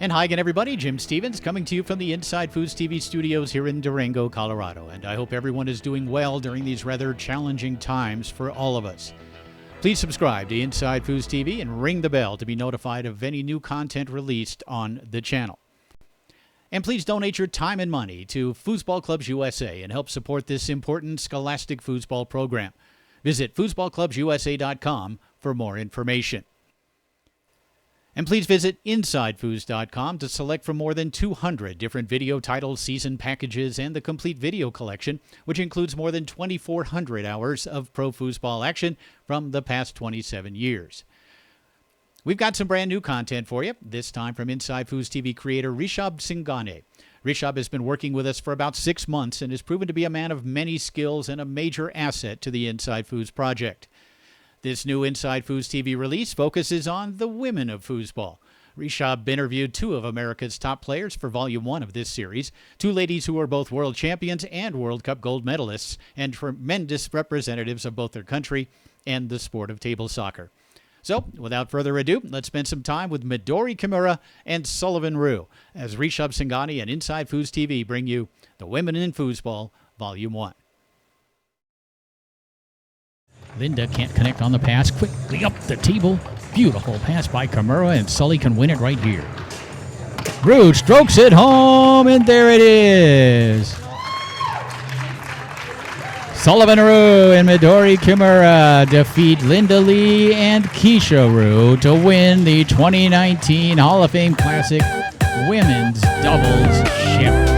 And hi again, everybody. Jim Stevens coming to you from the InsideFoosTV studios here in Durango, Colorado. And I hope everyone is doing well during these rather challenging times for all of us. Please subscribe to InsideFoosTV and ring the bell to be notified of any new content released on the channel. And please donate your time and money to Foosball Clubs USA and help support this important scholastic foosball program. Visit foosballclubsusa.com for more information. And please visit InsideFoos.com to select from more than 200 different video titles, season packages, and the complete video collection, which includes more than 2,400 hours of pro foosball action from the past 27 years. We've got some brand new content for you, this time from InsideFoosTV creator Rishabh Singawne. Rishabh has been working with us for about 6 months and has proven to be a man of many skills and a major asset to the InsideFoos project. This new InsideFoosTV release focuses on the women of foosball. Rishabh interviewed 2 of America's top players for Volume 1 of this series, 2 ladies who are both world champions and World Cup gold medalists, and tremendous representatives of both their country and the sport of table soccer. So, without further ado, let's spend some time with Midori Kimura and Sullivan as Rishabh Singawne and InsideFoosTV bring you The Women in Foosball, Volume 1. Linda can't connect on the pass. Quickly up the table. Beautiful pass by Kimura, and Sully can win it right here. Rue strokes it home, and there it is. Sullivan Rue and Midori Kimura defeat Linda Lee and Keisha Rue to win the 2019 Hall of Fame Classic Women's Doubles Championship.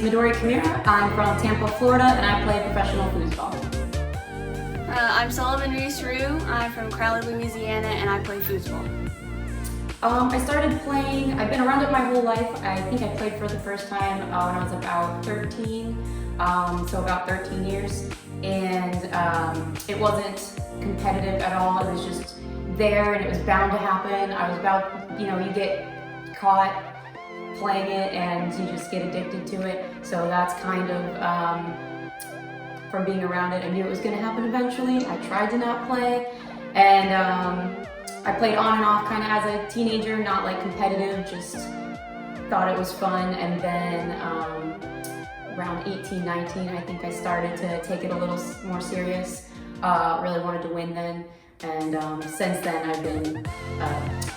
Midori Kimura. I'm from Tampa, Florida, and I play professional foosball. I'm Sullivan Rue. I'm from Crowley, Louisiana, and I play foosball. I started playing, I've been around it my whole life. I think I played for the first time when I was about 13, so about 13 years. And it wasn't competitive at all. It was just there, and it was bound to happen. I was about, you get caught playing it and you just get addicted to it. So that's kind of, from being around it, I knew it was going to happen eventually. I tried to not play, and I played on and off kind of as a teenager, not like competitive, just thought it was fun. And then around 18, 19, I think I started to take it a little more serious. Really wanted to win then, and since then I've been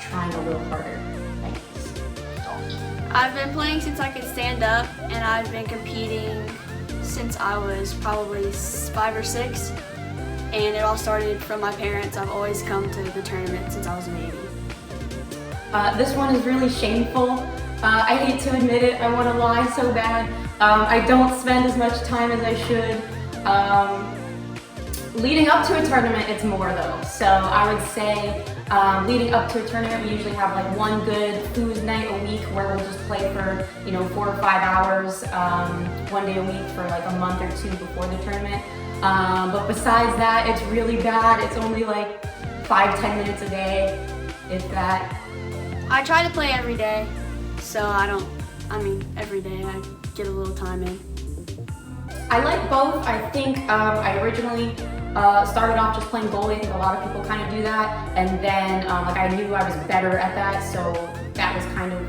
trying a little harder. I've been playing since I could stand up, and I've been competing since I was probably 5 or 6, and it all started from my parents. I've always come to the tournament since I was a baby. This one is really shameful. I hate to admit it, I want to lie so bad. I don't spend as much time as I should. Leading up to a tournament, it's more though. So I would say leading up to a tournament, we usually have like one good foos night a week where we'll just play for 4 or 5 hours, one day a week for like a month or 2 before the tournament. But besides that, it's really bad. It's only like 5-10 minutes a day, if that. I try to play every day, so every day I get a little time in. I like both. I think I originally started off just playing goalie. I think a lot of people kind of do that, and then I knew I was better at that, so that was kind of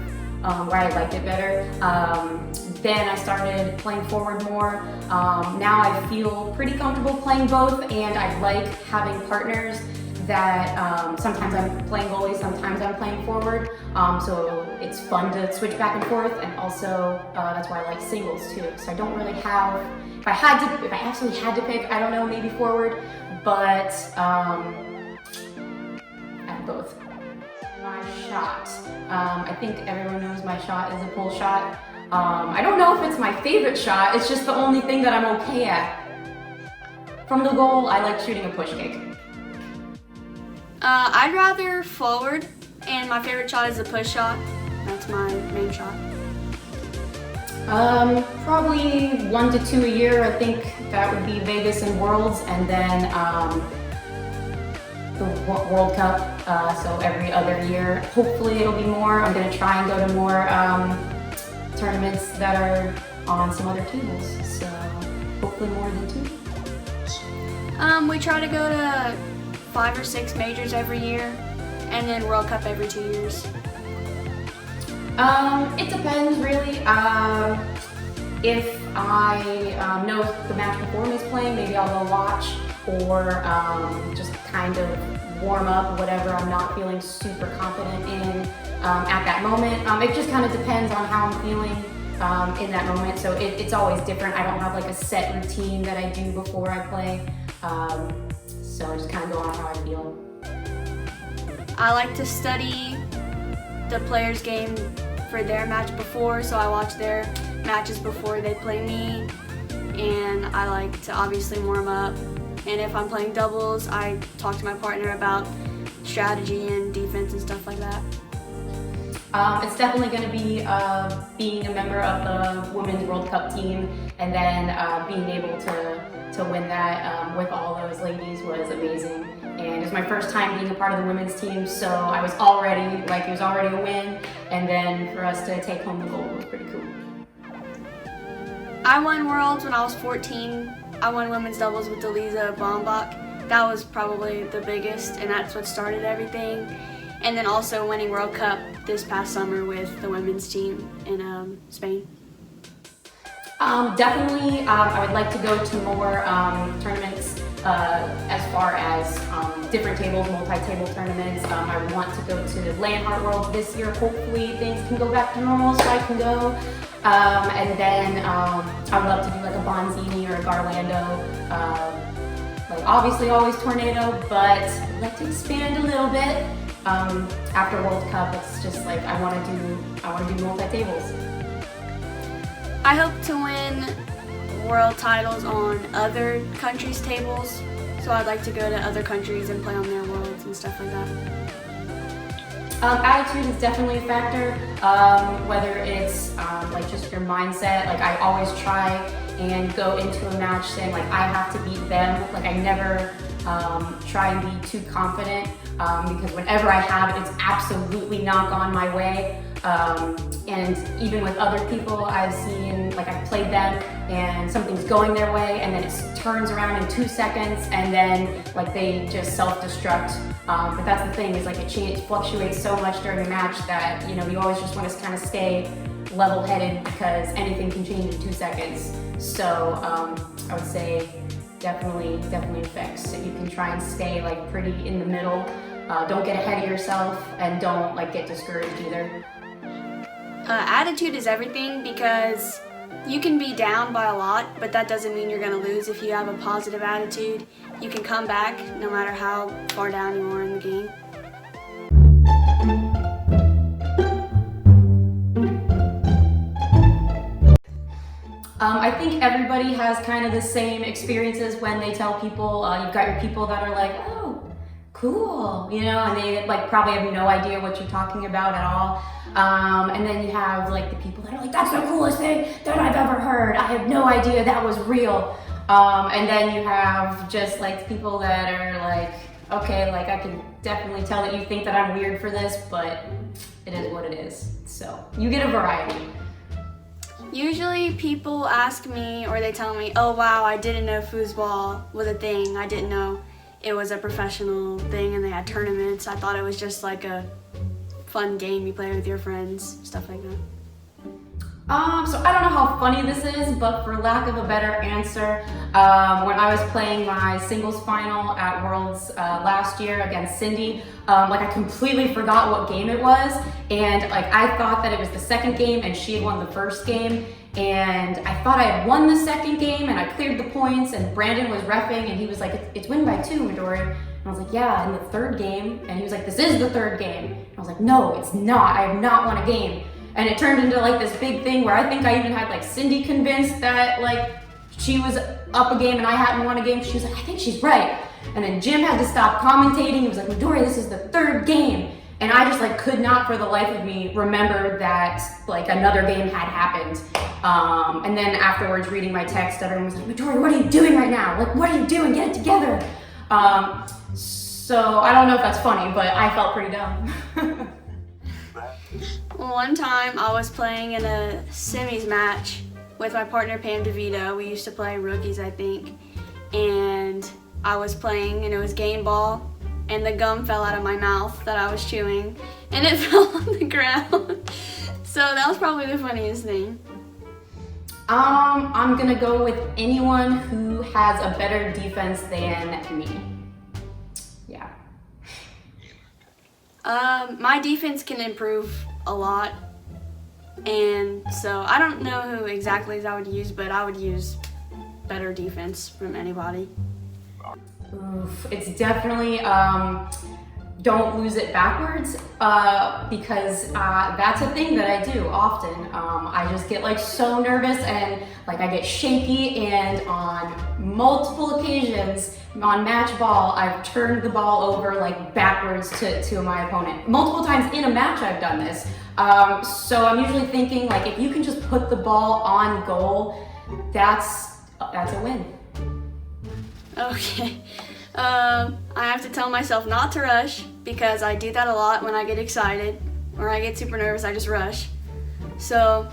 why I liked it better. Then I started playing forward more. Now I feel pretty comfortable playing both, and I like having partners that sometimes I'm playing goalie, sometimes I'm playing forward. So it's fun to switch back and forth, and also that's why I like singles too. So I don't really have, if I absolutely had to pick, I don't know, maybe forward, but I have both. My shot. I think everyone knows my shot is a pull shot. I don't know if it's my favorite shot, it's just the only thing that I'm okay at. From the goal, I like shooting a push kick. I'd rather forward, and my favorite shot is a push shot. That's my main shot. Probably 1 to 2 a year. I think that would be Vegas and Worlds, and then the World Cup, so every other year. Hopefully it'll be more. I'm going to try and go to more tournaments that are on some other tables, so hopefully more than 2. We try to go to 5 or 6 majors every year, and then World Cup every 2 years. It depends really. If I know the match before me is playing, maybe I'll go watch, or just kind of warm up whatever I'm not feeling super confident in at that moment. It just kind of depends on how I'm feeling in that moment, so it's always different. I don't have like a set routine that I do before I play, so I just kind of go on how I feel. I like to study the player's game for their match before, so I watch their matches before they play me, and I like to obviously warm up. And if I'm playing doubles, I talk to my partner about strategy and defense and stuff like that. It's definitely going to be being a member of the Women's World Cup team, and then being able to win that with all those ladies was amazing. And it was my first time being a part of the women's team, so I was already, like, it was already a win, and then for us to take home the gold was pretty cool. I won Worlds when I was 14. I won women's doubles with Elisa Baumbach. That was probably the biggest, and that's what started everything. And then also winning World Cup this past summer with the women's team in Spain. Definitely, I would like to go to more tournaments as far as different tables, multi-table tournaments. I want to go to Landhart Worlds this year. Hopefully things can go back to normal so I can go. And then I would love to do like a Bonzini or a Garlando. Like obviously always Tornado, but I'd like to expand a little bit. After World Cup, it's just like I want to do multi-tables. I hope to win world titles on other countries' tables, so I'd like to go to other countries and play on their worlds and stuff like that. Attitude is definitely a factor, whether it's like just your mindset. Like I always try and go into a match saying like I have to beat them. Like I never try and be too confident because whenever I have it, it's absolutely not gone my way. And even with other people I've seen, like I've played them and something's going their way and then it turns around in 2 seconds and then like they just self-destruct. But that's the thing, is like it fluctuates so much during a match that, you know, you always just want to kind of stay level-headed because anything can change in 2 seconds. So I would say definitely affects. If you can try and stay like pretty in the middle, don't get ahead of yourself and don't like get discouraged either. Attitude is everything because you can be down by a lot, but that doesn't mean you're going to lose. If you have a positive attitude, you can come back no matter how far down you are in the game. I think everybody has kind of the same experiences when they tell people, you've got your people that are like, oh, cool, you know, and they like probably have no idea what you're talking about at all. And then you have like the people that are like, that's the coolest thing that I've ever heard. I had no idea that was real. And then you have just like people that are like, okay, like I can definitely tell that you think that I'm weird for this, but it is what it is. So you get a variety. Usually people ask me or they tell me, oh wow, I didn't know foosball was a thing. I didn't know it was a professional thing and they had tournaments. I thought it was just like a fun game you play with your friends, stuff like that. So I don't know how funny this is, but for lack of a better answer, when I was playing my singles final at Worlds last year against Cindy, like I completely forgot what game it was, and like I thought that it was the second game and she had won the first game, and I thought I had won the second game and I cleared the points, and Brandon was reffing and he was like, it's win by 2, Midori. And I was like, yeah, in the third game, and he was like, this is the third game. And I was like, no, it's not, I have not won a game. And it turned into like this big thing where I think I even had like Cindy convinced that like she was up a game and I hadn't won a game. She was like, I think she's right. And then Jim had to stop commentating. He was like, Midori, this is the third game. And I just like could not for the life of me remember that like another game had happened. And then afterwards reading my text, everyone was like, Midori, what are you doing right now? Like, what are you doing? Get it together. So I don't know if that's funny, but I felt pretty dumb. One time I was playing in a semis match with my partner Pam DeVito. We used to play rookies, I think. And I was playing and it was game ball and the gum fell out of my mouth that I was chewing and it fell on the ground. So that was probably the funniest thing. I'm gonna go with anyone who has a better defense than me. Yeah. My defense can improve a lot, and so I don't know who exactly I would use, but I would use better defense from anybody. Oof, it's definitely don't lose it backwards because that's a thing that I do often. I just get like so nervous and like I get shaky, and on multiple occasions on match ball I've turned the ball over like backwards to my opponent. Multiple times in a match I've done this. So I'm usually thinking like if you can just put the ball on goal, that's a win. Okay. I have to tell myself not to rush because I do that a lot when I get excited or I get super nervous, I just rush. So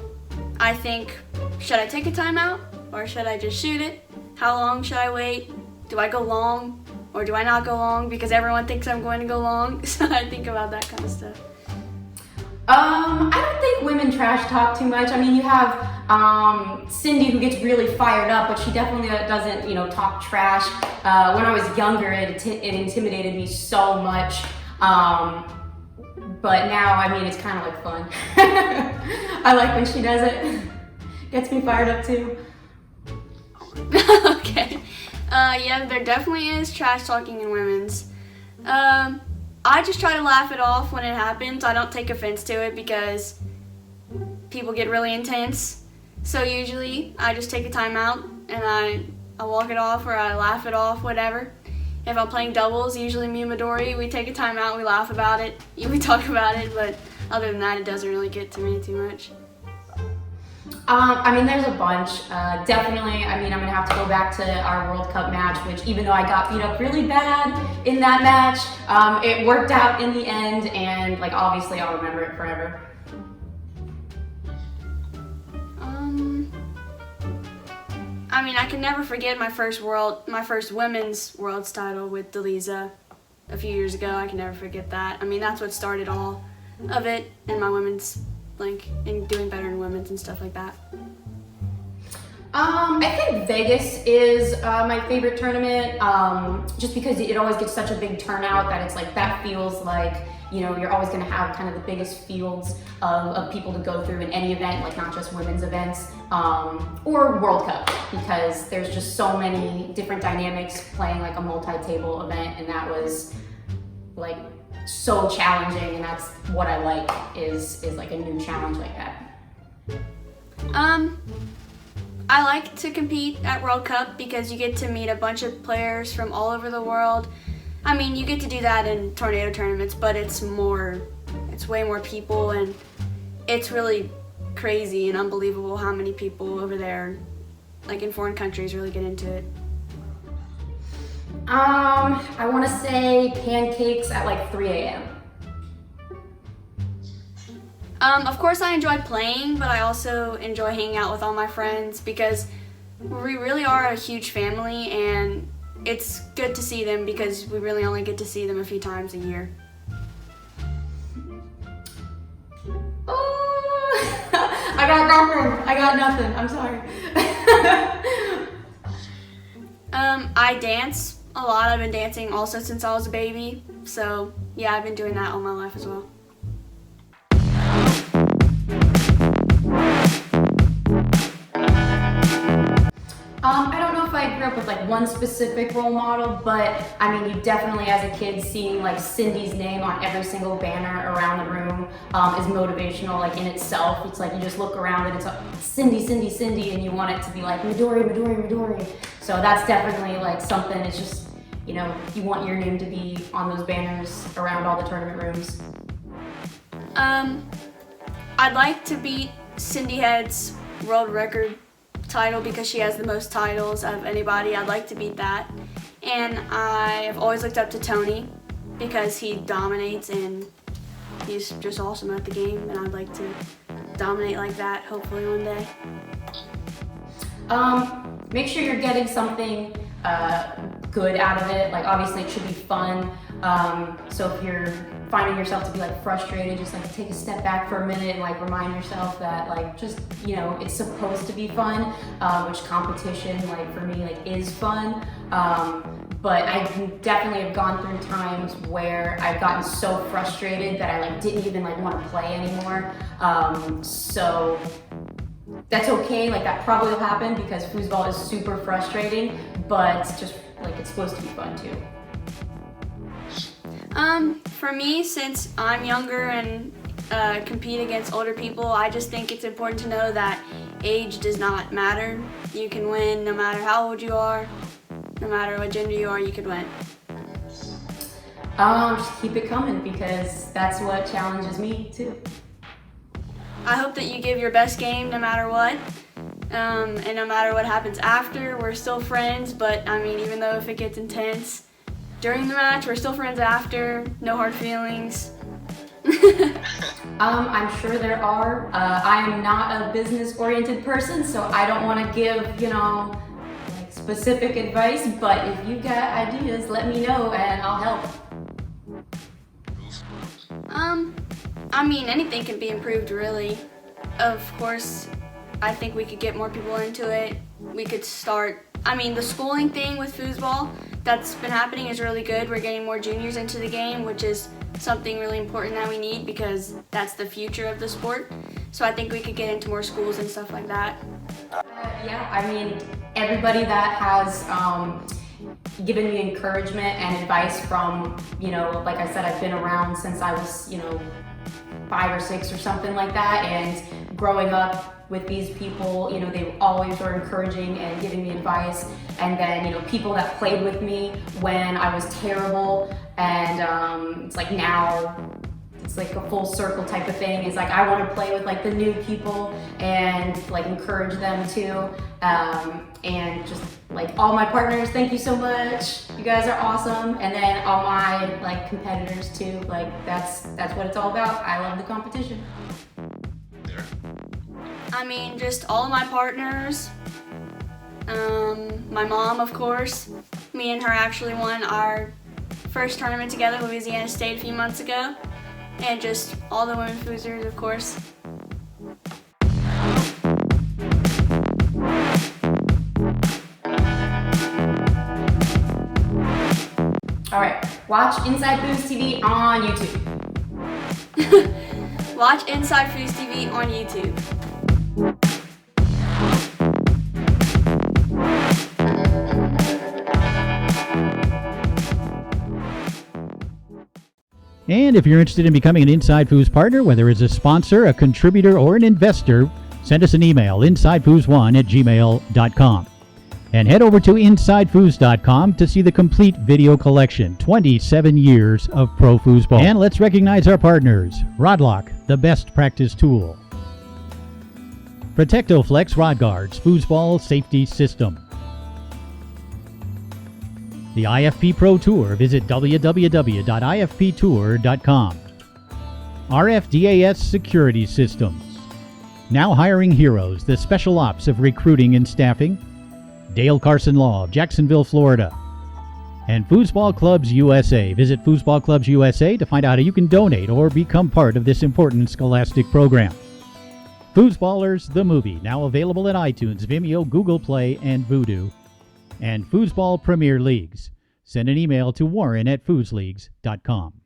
I think, should I take a timeout or should I just shoot it? How long should I wait? Do I go long or do I not go long because everyone thinks I'm going to go long? So I think about that kind of stuff. I don't think women trash talk too much. I mean, you have Cindy who gets really fired up, but she definitely doesn't, talk trash. When I was younger, it intimidated me so much. But now, I mean, it's kind of like fun. I like when she does it. Gets me fired up too. Okay. Yeah, there definitely is trash talking in women's. I just try to laugh it off when it happens. I don't take offense to it because people get really intense. So usually I just take a timeout and I walk it off or I laugh it off, whatever. If I'm playing doubles, usually me and Midori, we take a timeout, we laugh about it, we talk about it, but other than that, it doesn't really get to me too much. I mean, there's a bunch. Definitely, I mean, I'm gonna have to go back to our World Cup match, which even though I got beat up really bad in that match, it worked out in the end, and like obviously I'll remember it forever. I mean, I can never forget my first women's world's title with Delisa a few years ago. I can never forget that. I mean, that's what started all of it, and my women's, like, and doing better in women's and stuff like that. I think Vegas is my favorite tournament, just because it always gets such a big turnout that it's like, that feels like, you're always gonna have kind of the biggest fields of people to go through in any event, like not just women's events, or World Cup, because there's just so many different dynamics playing like a multi-table event, and that was like so challenging, and that's what I like is like a new challenge like that. I like to compete at World Cup because you get to meet a bunch of players from all over the world. I mean, you get to do that in tornado tournaments, but it's way more people, and it's really crazy and unbelievable how many people over there, like in foreign countries, really get into it. I want to say pancakes at like 3 a.m. Of course I enjoy playing, but I also enjoy hanging out with all my friends because we really are a huge family, and it's good to see them because we really only get to see them a few times a year. Oh, I got nothing. I'm sorry. I dance a lot. I've been dancing also since I was a baby. So yeah, I've been doing that all my life as well. I don't know if I grew up with like one specific role model, but I mean, you definitely as a kid seeing like Cindy's name on every single banner around the room is motivational like in itself. It's like you just look around and it's like, Cindy, Cindy, Cindy, and you want it to be like Midori, Midori, Midori. So that's definitely like something. It's just, you want your name to be on those banners around all the tournament rooms. I'd like to beat Cindy Head's world record title because she has the most titles of anybody. I'd like to beat that. And I have always looked up to Tony because he dominates and he's just awesome at the game, and I'd like to dominate like that hopefully one day. Make sure you're getting something good out of it. Like, obviously it should be fun. So if you're finding yourself to be like frustrated, just like take a step back for a minute and like remind yourself that like just, you know, it's supposed to be fun, which competition like for me like is fun. But I definitely have gone through times where I've gotten so frustrated that I like didn't even like want to play anymore. So that's okay, like that probably will happen because foosball is super frustrating, but just like it's supposed to be fun too. For me, since I'm younger and compete against older people, I just think it's important to know that age does not matter. You can win no matter how old you are, no matter what gender you are, you could win. Just keep it coming because that's what challenges me too. I hope that you give your best game no matter what, and no matter what happens after, we're still friends, but I mean, even though if it gets intense during the match, we're still friends after, no hard feelings. I'm sure there are. I am not a business-oriented person, so I don't want to give, you know, like specific advice, but if you got ideas, let me know and I'll help. I mean, anything can be improved, really. Of course, I think we could get more people into it. We could start, I mean, the schooling thing with foosball that's been happening is really good. We're getting more juniors into the game, which is something really important that we need because that's the future of the sport. So I think we could get into more schools and stuff like that. Yeah, I mean, everybody that has given me encouragement and advice from, you know, like I said, I've been around since I was, you know, 5 or 6 or something like that, and growing up with these people, you know, they always were encouraging and giving me advice. And then, you know, people that played with me when I was terrible, and it's like now it's like a full circle type of thing. It's like I want to play with like the new people and like encourage them too. And just like all my partners, thank you so much. You guys are awesome. And then all my like competitors too. Like that's what it's all about. I love the competition. I mean, just all of my partners, my mom, of course. Me and her actually won our first tournament together, Louisiana State, a few months ago. And just all the women foosers, of course. All right, watch InsideFoosTV on YouTube. Watch InsideFoosTV on YouTube. And if you're interested in becoming an InsideFoos partner, whether it's a sponsor, a contributor, or an investor, send us an email, insidefoos1@gmail.com. And head over to InsideFoos.com to see the complete video collection, 27 years of pro foosball. And let's recognize our partners. Rodlock, the best practice tool. Protectoflex Rod Guards, foosball safety system. The IFP Pro Tour, visit www.ifptour.com. RFDAS Security Systems. Now hiring heroes, the special ops of recruiting and staffing. Dale Carson Law of Jacksonville, Florida. And Foosball Clubs USA. Visit Foosball Clubs USA to find out how you can donate or become part of this important scholastic program. Foosballers, the movie, now available in iTunes, Vimeo, Google Play, and Vudu. And Foosball Premier Leagues. Send an email to warren@foosleagues.com.